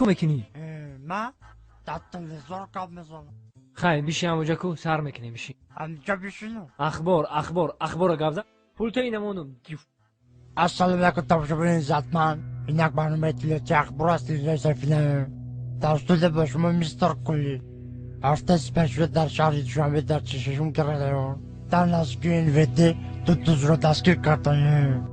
چیکار میکنی؟ من در تلویزیون کار میزنم. خیلی بیشی همونجا کو سر میکنی بیشی. همینجا بشینم. اخبار گفت. پولت اینمونم. السلام علیکم تماشاگران عزتمند. اینک برنامه تلویزیون اخبار است سفینه. توسط به شما میستر کلی. هفته پیش در شهر دوشنبه در چشمشون کرده در نزدیکی این ویدی دو دوست را دستگیر کردند.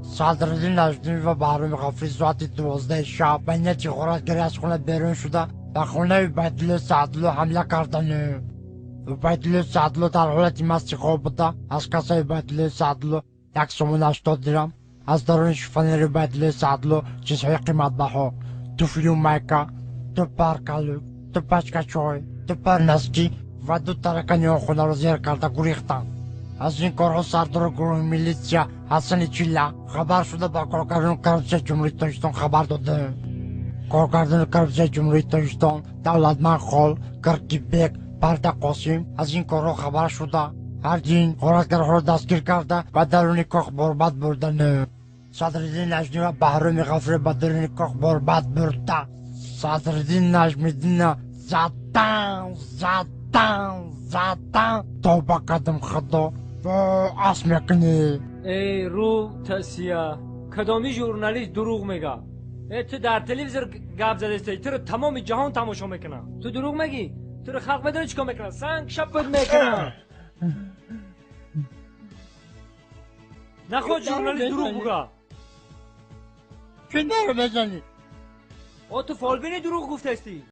صدراعظم نجمی و بهرام غفوری ساعت 12 شب به نیت غارتگری از خانه بیرون شده به خانه عبیدالله سعدلو حمله کردند. عبیدالله سعدلو در حالت مست خواب بوده. از کاسه عبیدالله سعدلو 180 درم، از درون شوفانیر عبیدالله سعدلو چیزهای قیمت بها، دو فیلم میکا، دو پرکالو، دو پچکه چای، دو پرنسکی و دو ترکانی خانه را زیر کرده گریختند. از این کارها سردار گروه میلیسیا حسن چیلا خبر شده با کارگردان کربسه جمهوری تاجیکستان خبر داده. کارگردان کربسه جمهوری تاجیکستان دولتمند خال کرکیبک پرده قاسم از این کارها خبر شده. هرچین غارتگرها را دستگیر کرده و درون کاخ برباد بردن. صدراعظم نجمی و بهرام غفوری به درون کاخ برباد برده. صدراعظم نجمیدین زدن تا با قدم خدا و اس میکنی. ای رو تسیا کدامی ژورنالیست دروغ میگه؟ تو در تلویزیون گپ زده استی تو رو تمام جهان تماشا میکنه. تو دروغ میگی؟ تو رو خلق بدون چیکار میکنه؟ سنگ شپت میکنه. نخود ژورنالیست دروغ بگه. چه نرو بزنی؟ تو فالبینی دروغ گفته استی.